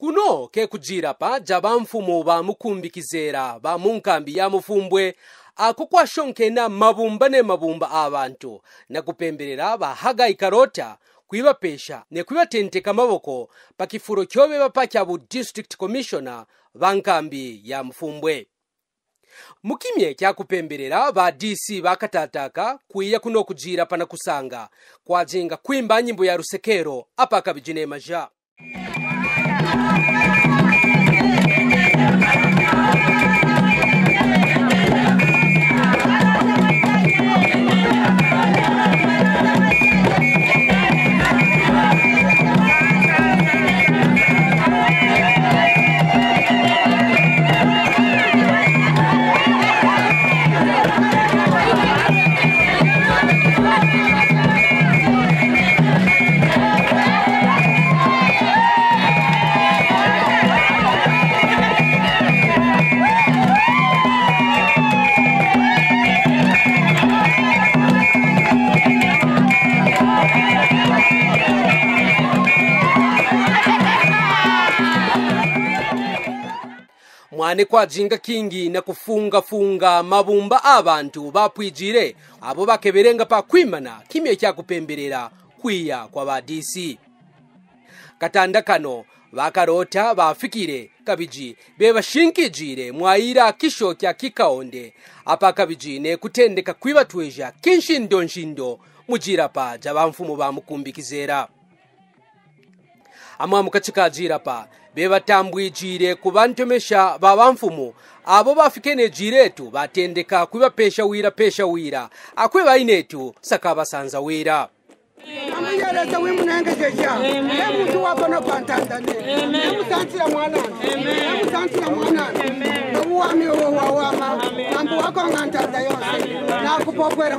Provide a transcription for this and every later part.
Kuno ke kujira pa jabamfumu ba mukumbikizera ba munkambi ya Mufumbwe akukwa shonke na mabumba abantu na kupemberera ba haga ikarota kuiba pesha ne kuiba tenteka maboko pakifuro kyobe bapakya bu district commissioner bankambi ya Mufumbwe. Mukimye kya kupemberera ba DC bakatataka kuiya kuno kujira pana kusanga kwa jenga kwimba nyimbo ya Rusekero apa kabijine maja. Mwane kwa jinga kingi na kufunga mabumba abantu bapwijire abo bakeberenga pa kwimana kimye kya kupemberera kwiya kwa ba DC. Katanda kano bakarota bafikire kabiji beba shinkijire mwaira kisho kya kikaonde apa kabiji ne kutendeka kwibatweja kinshindo mujira pa jabamfumu ba mukumbikizera. Amwa mukachika jira pa beba tambwijire kubantomesha babamfumu abo bafikene jiretu batendeka kwiba pesha wira akwe bainetu sakaba sanza wira. Amuyeleza wimunenge jeja emuntu wabona kwantandane emusanzira mwana emusanzira mwana nobuwami wawama nambu wako ngantanda yonse nakupopwera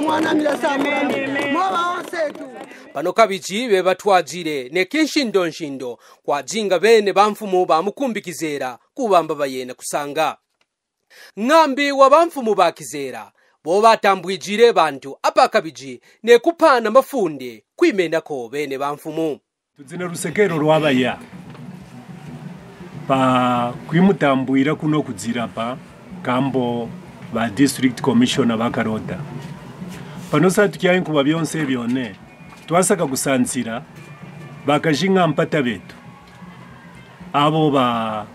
mwana lesamurami moba onsetu. Pano kabiji beba twajire ne kinshindo kwa jinga bene bamfumu ba mukumbikizera kubamba bayena kusanga. Ngambi wa bamfumu ba kizera bo batambwijire bantu apa kabiji ne kupana mafunde kwimenako bene bamfumu. Tuzine Rusekero rwabaya pa kwimutambwira kuno kuzira pa kambo ba district commissioner bakarota. Pano satukyaye kuba byonse byone twasaka gusanzira bakajinga mpata betu abo ba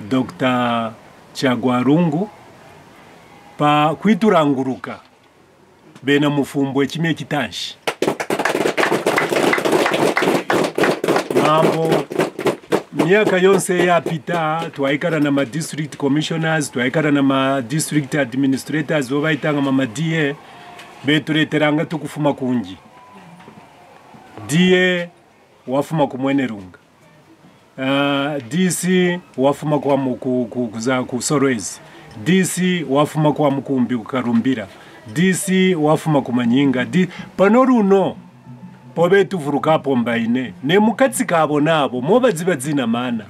Dr. Chagwarungu pa kwituranguruka bena Mufumbwe kimye kitanshi mambo miaka yonse ya pita twaikara na ma district commissioners twaikara na ma district administrators obaitanga mama DA betureteranga tukufuma kunji DA wafuma kumwene runga DC wafuma kwa kuza kusorwezi DC wafuma kwa mukumbi kukarumbira DC wafuma kumanyinga panoruno pobe tuvuruka pombaine ne mukatsi kabo nabo mobaziba zina mana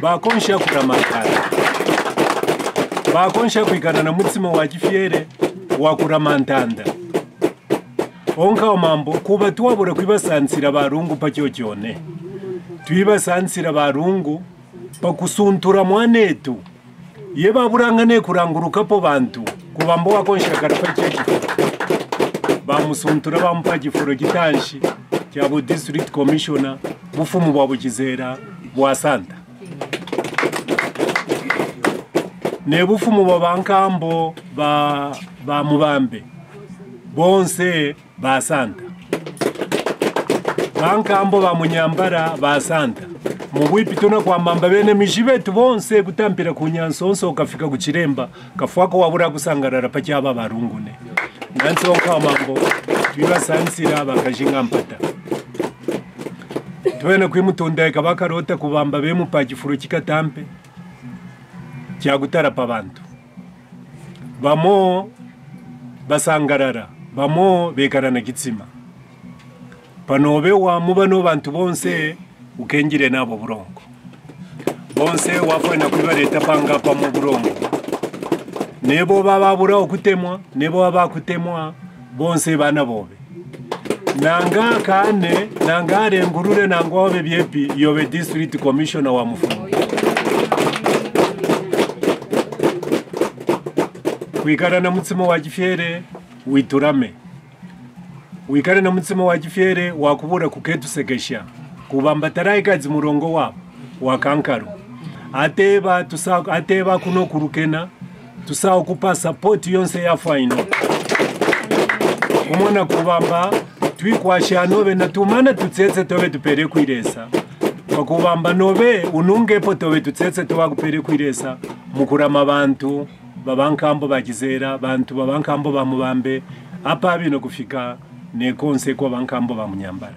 bakonsha kuramakara bakonsha kwikana na mutsima wa kifyere wa kuramantanda onka mambo kuba tuwabura kwibasansira barungu pakyokyone twibasansira barungu pakusuntura mwanetu ye baburanga ne kuranguruka po bantu kubambo wakonsha karapa cyeki bamusuntura bamupa gifuro gitanshi cyabo district commissioner bufumu bwa Bukizera bwa Santa ne bufumu babankambo ba Mubambe bonse ba Santa bankambo ba Munyambara ba Santa mubwipitona kwa mamba bene mishibetu bonse butampira kunyansonso ukafika kuchiremba kafwako wabura kusangarara pacyaba barungune nansi onka mambo twibasansira bakajinga mpata twene kwimutunda ikabakarota kubamba bemu pagifuro kikatampe cyagutara pa bantu bamo basangarara bamo bekarana gitsima panobe wa mubano bantu bonse ukengire nabo burongo bonse wafana kwibareta panga pa mu burongo nebo bababura okutemwa nebo babakutemwa bonse bana bobe nanga kane nanga rengurure nangwa obe byepi yobe district commissioner wa Mufumbwe. Wikara na mutsimo wa Gifyere witurame. Wikara na mutsimo wa Gifyere wakubura kuketu segesha. Kubamba tarayikazi murongo wa Kankaru. Ateba kuno kurukena tusao kupa support yonse ya faino. Umona kubamba twikwasha nobe natumana tutsetse tobe tupere kwiresa. Bakubamba nobe unungepo tobe tutsetse tubakupere kwiresa mukurama abantu babankambo bakizera bantu babankambo bamubambe apa bino kufika ne konse kwa bankambo bamunyambara.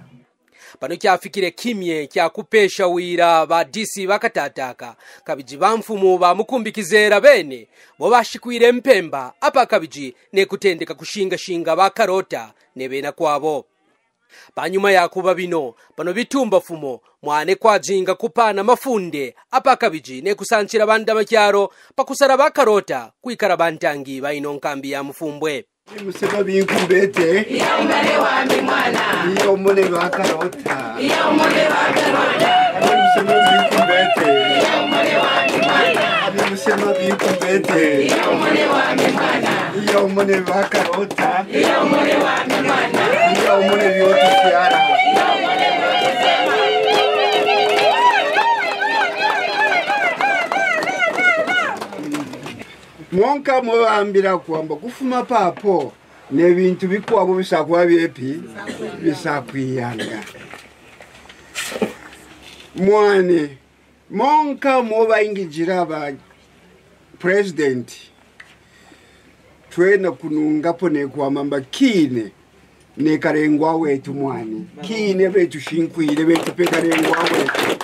Pano kyafikire kimye kyakupesha wira ba DC bakatataka kabiji bamfumu ba mukumbikizera bene bo bashikwire mpemba apa kabiji ne kutendeka kushinga bakarota ne bena kwabo. Panyuma yakuba bino pano bitumba fumo mwane kwajinga kupana mafunde apa kabiji ne kusanchira banda makyaro pakusara bakarota kuikara bantangi baino nkambi ya Mufumbwe. Museba binkumbete iya umale wambi mwana iya umone bakarota iya umale bakarota museba binkumbete iya umale wambi mwana museba binkumbete iya umale wambi mwana iya umone bakarota iya umale wambi mwana iya umone byote kyara iya umale Monka mubambira kwamba kufuma papo ne bintu bikwabo bisakwa byepi bisakwiyanga mwane monka muba ingijira ba president twena kunungapo ne kwamamba kine ne karengwa wetu mwane kine betu shinkwire betu pekarengwa wetu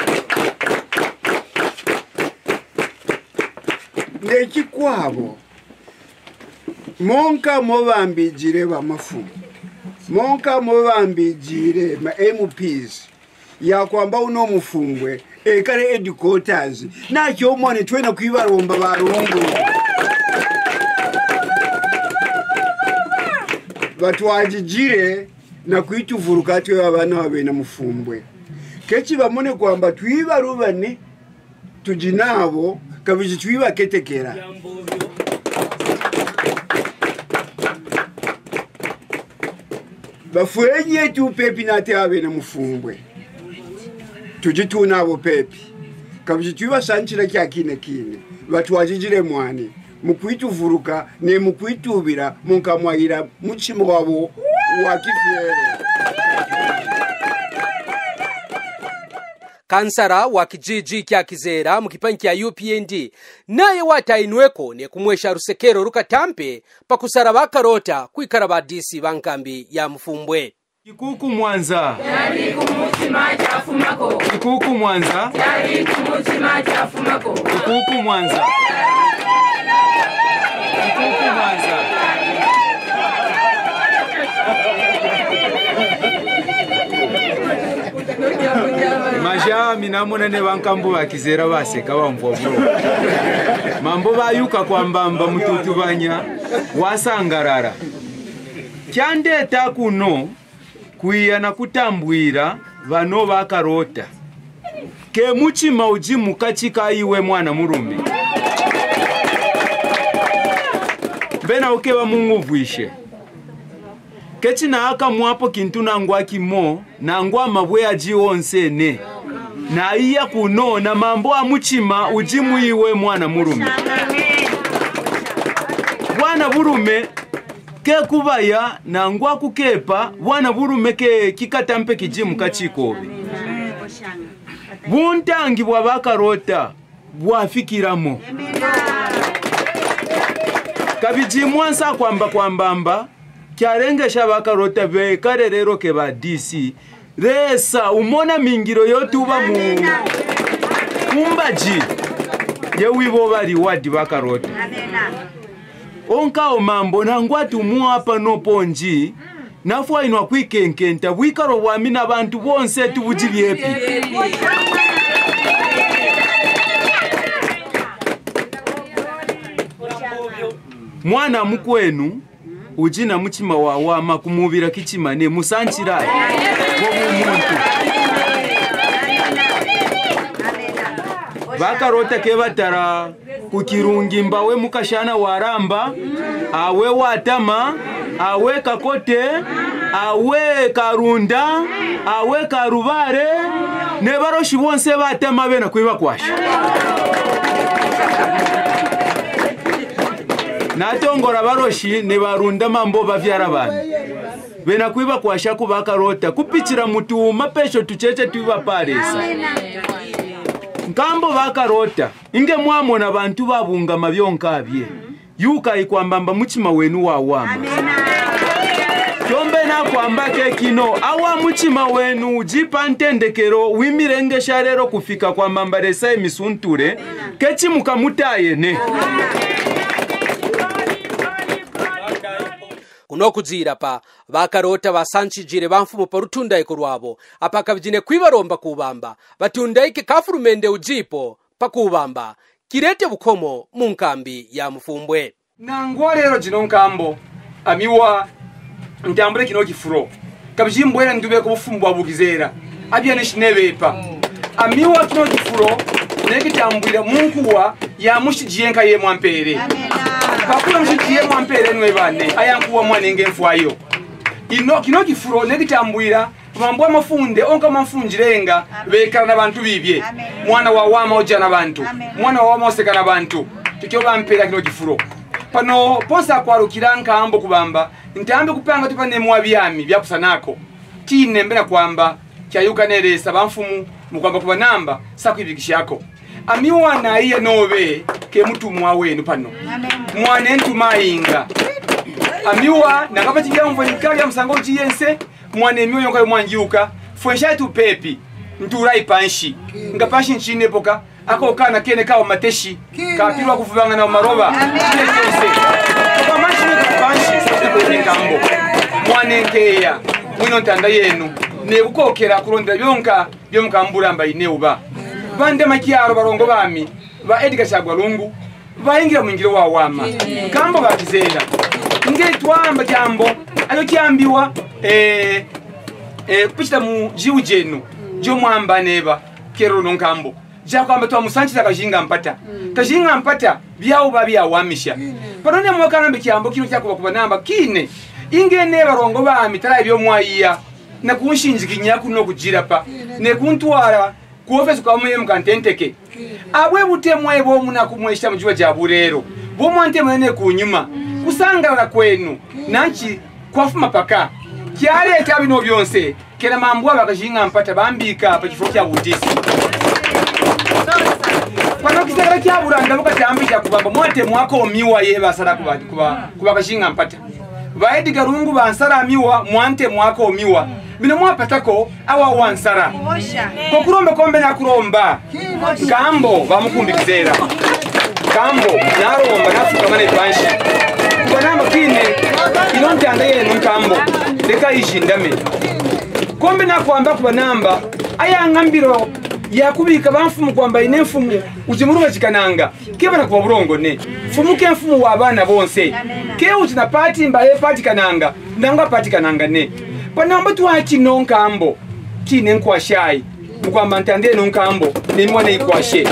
neki kwabo monka mubambijire bamafumu monka mubambijire ma MPs ya kwamba uno Mufumbwe ekare educators nakyo mone twena kwibaromba barungu batwajijire na kwituvuruka twe abana babena Mufumbwe kechi bamone kwamba twibarubane tujinabo kabiji twiba ketekera bafuenye tu pepi na teabe na Mufumbwe tujituna abo pepi kabiji twiba sanchira kya kine batwajijire mwane mukwituvuruka ne mukwitubira munkamwahira muchimo wabo wa Gifyere. Kansara wa kijiji kya Kizera mukipanki ya UPND naye watainweko ne kumwesha rusekero rukatampe pakusara bakarota kuikara ba DC bankambi ya Mufumbwe. Kikuku Mwanza yari kumutima chafumako Kikuku Mwanza yari kumutima chafumako Kikuku Mwanza Kikuku Mwanza Maja minamona ne bankambo bakizera baseka bamvombo mambo bayuka kwambamba mututubanya wasangarara kyandeta kuno kuyana kutambwira bano bakarota ke muchima ujimu kachika iwe mwana murume bena ukeba munguvwishe kechi na aka mwapo kintu nangwa kimo nangwa mabwe aji onsene na iya kuno na mambo amuchima ujimu iwe mwana murume bwana burume ke kubaya nangwa kukepa bwana burume ke kikatampe kijimu kachikobe buntangi bwa bakarota bwafikiramo kabijimu ansa kwambamba kyarengesha bakarota be karerero ke ba DC resa umona mingiro yotuba mu kumbaji yewibo bari wadi bakarota onka o mambo nangwa tumu apa no ponji nafwa inwa kwikenkenta bwikaro bwamina abantu bonse tubujibyepi mwana mukwenu ujina muchima wawama kumubira kichimane musanchira wobumuntu bakarota ke batara kukirungi mbawe mukashana waramba awe watama awe kakote awe karunda awe karubare ne baroshi bonse batema bena kwiba kwasha natongora baroshi ne barunda mambo bavyara bana bena kwiba kwasha kubakarota kupichira mutuma pesho tucheche tuiba paresa nkambo bakarota inge mwamona abantu babunga mabyonka yuka ikwambamba muchima wenu wawama Kyombe na kwamba kino awa muchima wenu jipa ntendekero wimirenge rero kufika kwa mambaresa emisunture kechi mukamutaye ne kunokuzira pa bakarota basanchijire bamfumo parutunda iko rwabo apakabijine kwibaromba kubamba batunda iki kafurumende ujipo pakubamba kirete bukomo munkambi ya Mufumbwe nangwa rero jino nkambo amiwa ntambure kino kifuro kabijimbwera ndube ko bufumbwa bugizera abya neshinebepa amiwa kino kifuro nekitambwira munkuwa ya mushijiyenka ye mwampere bakula mushijiye mwampere nwe bane ayankuwa mwanenge mfwayo ino kino kifuro nekitambwira mambo amafunde onka mafunjirenga bekana nabantu bibye mwana wa wama ojana bantu mwana wa wama osekana bantu tikyo bampera kino kifuro pano posa kwarukira nkambo kubamba ntambe kupanga tupane mwabyami byakusanako tine mbera kwamba cyayuka neresa bamfumu mukwamba kuba namba sakwibikishako amiwana iye nobe ke mutumwa wenu pano mwane ntumayinga amiwa nakapa chigira mvanyika ya msango chiyense mwane miyo yonka mwanjiuka fwesha tu pepi ntura ipanshi ngapashi nchine poka ako kana kene kawo mateshi kapirwa kuvubanga na maroba kwa mashine kapanshi sase kambo mwane nkeya mwino ntanda yenu nebukokera kurondera byonka byomukambura mba ineuba bande makiaro barongo bami ba Edgar Chagwalungu baingira mwingiro wa wama kambo bakizera ngiri twamba jambo ayo kiambiwa kuchita mu jiujenu jo mwamba neba kero nonkambo jakwamba twa musanchira kajinga mpata byao babya wamisha parone mwakana mbikyambo kino cyakuba kuba namba kine ingene barongo bami tara ibyo mwaiya na kunshinjikinya kuno kujira pa ne kuntwara kuofesi kwa mwe mkantenteke abwe butemwe bo muna kumwesha mujwa jabu rero bo mwante mwene kunyuma kusangara kwenu nanchi kwafuma paka kyale etabino byonse kera mambwa bakajinga mpata bambika pa kifo kya butisi pano kisagara kya buranda bukatambika kubamba mwate mwako miwa ye basara kuba kajinga mpata baidi garungu bansara miwa mwante mwako miwa bino mwapatako awa wansara kokuromba kombe na kuromba kambo bamukumbikizera kambo naromba nafuka mane banshi kubanamba kine inontanda yenu nkambo deka ishindame kombe na kwamba kubanamba aya ngambiro yakubika bamfumu kwamba ine mfumu ujimuruga chikananga kebana kwa burongo ne fumuke mfumu wa abana bonse ke utina pati mbaye pati kananga ndanga pati kananga ne panamba twachi nonkambo kine nkwashai mukwamba ntande nonkambo ne mwana ikwashe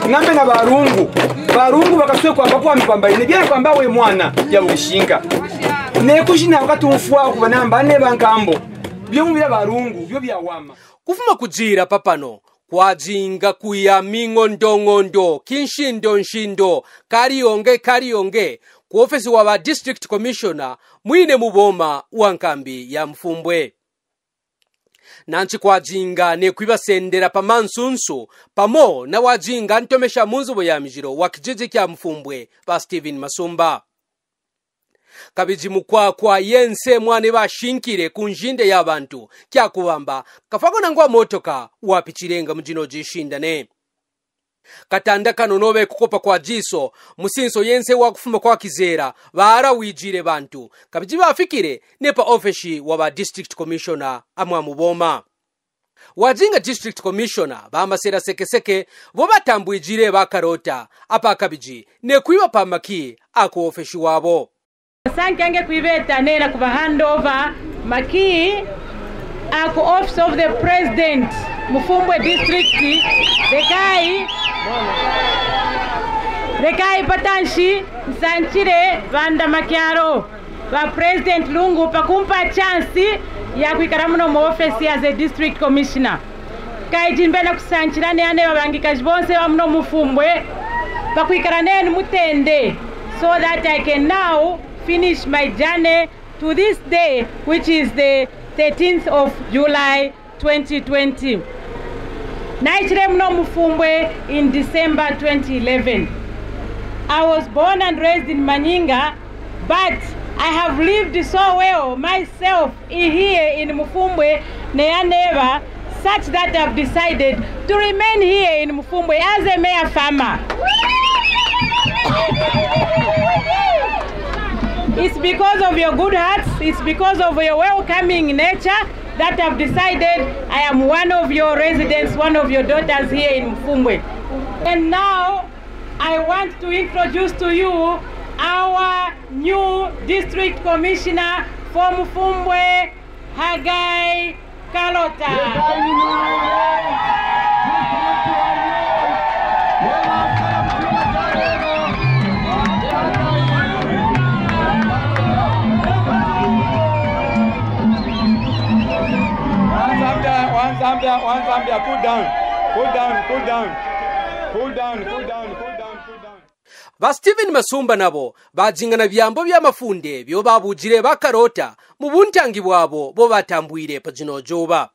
ngambe na barungu bakaswe kwamba kwamba ine bya kwamba we mwana ya bushinga ne kushina wakatumfwa kubanamba ne bankambo byo mubira barungu byo bya wama kufuma kujira papano kwajinga kuya mingondo kinshindo karionge ku ofisi wa ba district commissioner mwine muboma wa nkambi ya Mufumbwe nanchi kwajinga ne kwibasendera pamansunsu pamo na wajinga ntomesha munzubo ya mijiro wa kijiji kya Mufumbwe pa Steven Masumba kabiji kwa yense mwane bashinkire kunjinde y'abantu kyakubamba kafako nangwa motoka wapichirenga mujino jishindane katanda kano nobe kukopa kwa jiso musinso yense wakufuma kwa kizera bara wijire bantu kabiji bafikire nepa office wa ba district commissioner amwa muboma wajinga district commissioner bamasera sekeseke bo batambwijire bakarota apa kabiji ne kwiba pamaki ako office wabo Sankange kuibeta nena kuba handover maki ako office of the president Mufumbwe district Rekai patanshi sanchire vanda makiaro va president Lungu pakumpa chance ya kuikara muno mu office as a district commissioner kai jimbena kusanchira ne ane babangikaji bonse ba muno Mufumbwe pakuikara nenu mutende so that I can now finish my journey to this day, which is the 13th of July 2020. Naichire mno Mufumbwe in December 2011. I was born and raised in Manyinga, but I have lived so well myself here in Mufumbwe never, such that I've decided to remain here in Mufumbwe as a mayor farmer. It's because of your good hearts, it's because of your welcoming nature that I've decided I am one of your residents, one of your daughters here in Mufumbwe. And now I want to introduce to you our new district commissioner for Mufumbwe, Hagai Kalota. One Zambia, cool down. Ba Steven Masumba nabo bajingana byambo byamafunde byo babujire bakarota mu buntangi bwabo bo batambwire pajino joba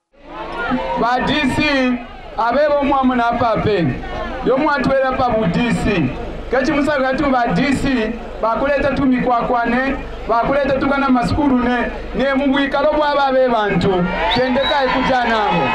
ba DC abebo mwamu na pape yo mwatwera pa bu DC kachi musaga tu ba DC bakuleta tu mikwakwane bakuleta tu kana maskuru ne mubwikalo bwaba be bantu kendeka ikujanamo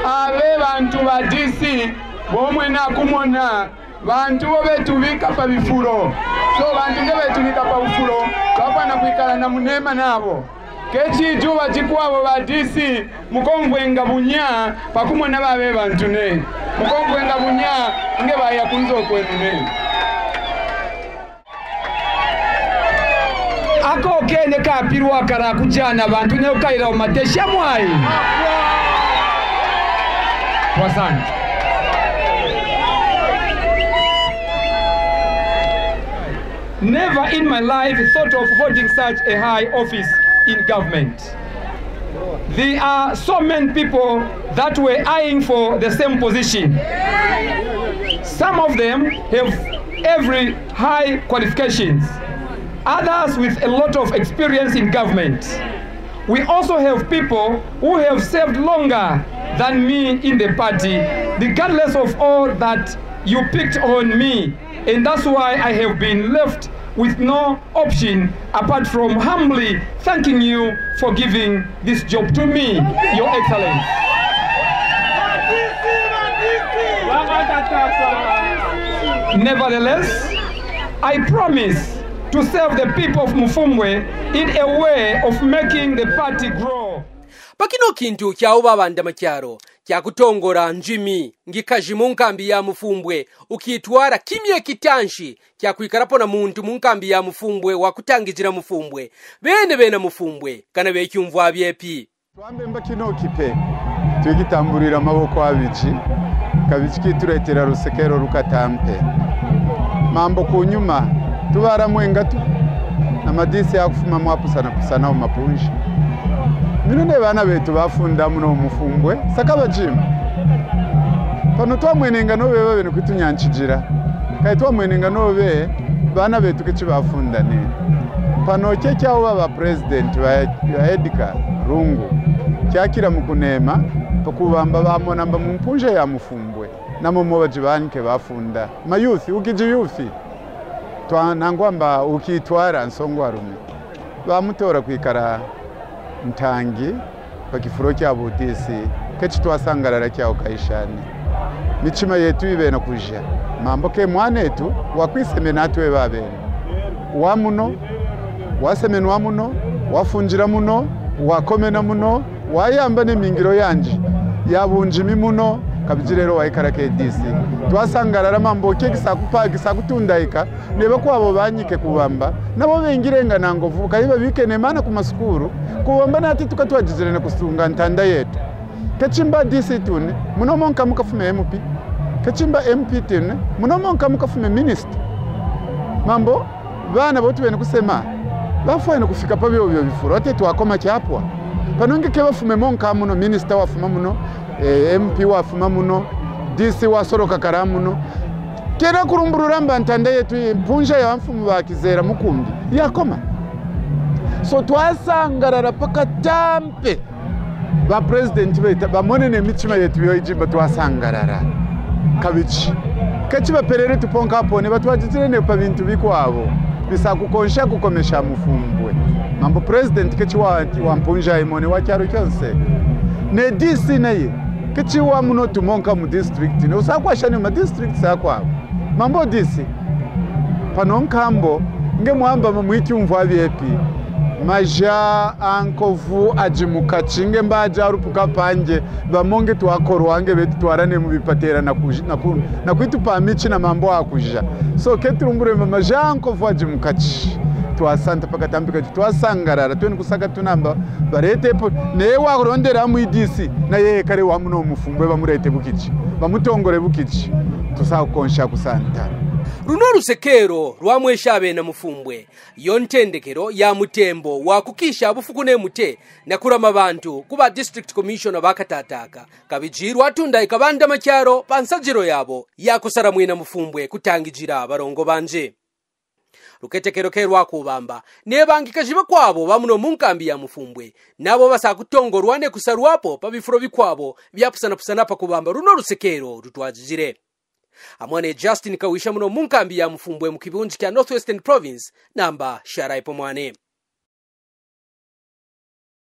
abe bantu ba DC bomwe na kumona bantu betubika pa bifuro so bantu betubika pa bifuro bapana kuikala na munema nabo kechi juba chikwabo ba DC mukombwenga bunya pakumona babe bantu ne mukombwenga bunya nge baya kunzo kwenu ne ako kene kapirwa kara kujana bantu ne ukaira umatesha mwai wasani. Never in my life thought of holding such a high office in government. There are so many people that were eyeing for the same position. Some of them have every high qualifications, others with a lot of experience in government. We also have people who have served longer than me in the party, regardless of all that you picked on me. And that's why I have been left with no option apart from humbly thanking you for giving this job to me, Your Excellency. Nevertheless, I promise to serve the people of Mufumbwe in a way of making the party grow. Pakino kintu kya ubabanda makyaro kya kutongora njimi ngikaji munkambi ya Mufumbwe ukitwara kimye kitanshi kya kuikarapo na muntu munkambi ya Mufumbwe wakutangijira Mufumbwe bene Mufumbwe kana bekyumvwa byepi twambe mbakino kipe tugitamburira amaboko abiki kabiki kituretera rusekero rukatampe mambo kunyuma tubara mwengatu na madisi yakufuma mwapusana kusana mu mapunji Minune bana betu bafunda muno Mufumbwe sakaba jim pano twamwenenga nobe babene kwitunyancijira kai twamwenenga nobe bana betu kici bafunda ne pano cye cyawo baba president wa Edika Rungu cyakira mukunema pakubamba bamona mba mumpunje ya Mufumbwe namo bajibanke bafunda mayuthi ukiji yuthi twanangwamba ukitwara nsongwa rume bamutora kwikara Mtangi pakifuro kya butisi kechi twasangarara kya ukayishane michima yetu ibena kuja mambo ke mwanetu wakwiseme natwe babene wamuno wasemenwa muno wafunjira muno wakomena muno wayamba ne mingiro yanje yabunjimi muno kabijirero waikara ke DC twasangarara mambo ke gisakutundaika neba kwabo banyike kubamba nabo bengirenga nangovu kayiba bikene mana ku masukuru kubamba nati tukatwajizirene kusunga ntanda yetu kachimba DC tune munomonka mukafume MP kachimba MP tune munomonka mukafume minister mambo bana botu bene kusema bafana kufika pa byo bifuro ate twakoma cyapwa panonge ke bafume monka muno minister wafuma muno MP wafuma muno DC wasoroka karamuno kera kurumburura mbantanda yetu mpunja ya mfumu bakizera mukumbi yakoma so twasangarara paka tampe ba president beta bamonene mitima yetu yo ijimba twasangarara kabichi kachiba perere tuponka hapo ne batwajizirene pa bintu bikwabo bisakukonsha kukomesha mufumbwe mambo president kechi wa mpunja imone wa cyaro cyose ne DC naye kechi wa muno tumonka mu district ne usakwashane mu district sakwa mambo DC panonkambo nge muhamba mu icyumva byepi maja ankovu ajimukachinge mbaja rupuka panje bamonge twakorwange betu twarane mu bipatera na kwitupa michi na mambo akuja so keturumbure maja ankovu ajimukachi twasanta pakatambika twasangarara tweni kusaka tunamba barete ne warondera mu DC na ye kare wa muno mufumbwe bamurete bukici bamutongore bukici tusakonsha kusanta runo rusekero rwamwesha abena mufumbwe yontendekero ya mutembo wakukisha abufukune mute nakurama abantu kuba district commissioner bakatataka kabijirwa tunda ikabanda makyaro pansajiro yabo yakusara mwina mufumbwe kutangijira barongo banje ruketekero kerwa kubamba nebangika jiba kwabo bamuno munkambi ya mufumbwe nabo basakutongorwa ne kusarwapo pabifuro bikwabo byapusana pa kubamba runo rusekero rutwajijire amwane Justin kawisha muno munkambi ya mufumbwe mu kibunji kya Northwestern Province namba Sharai Pomwane.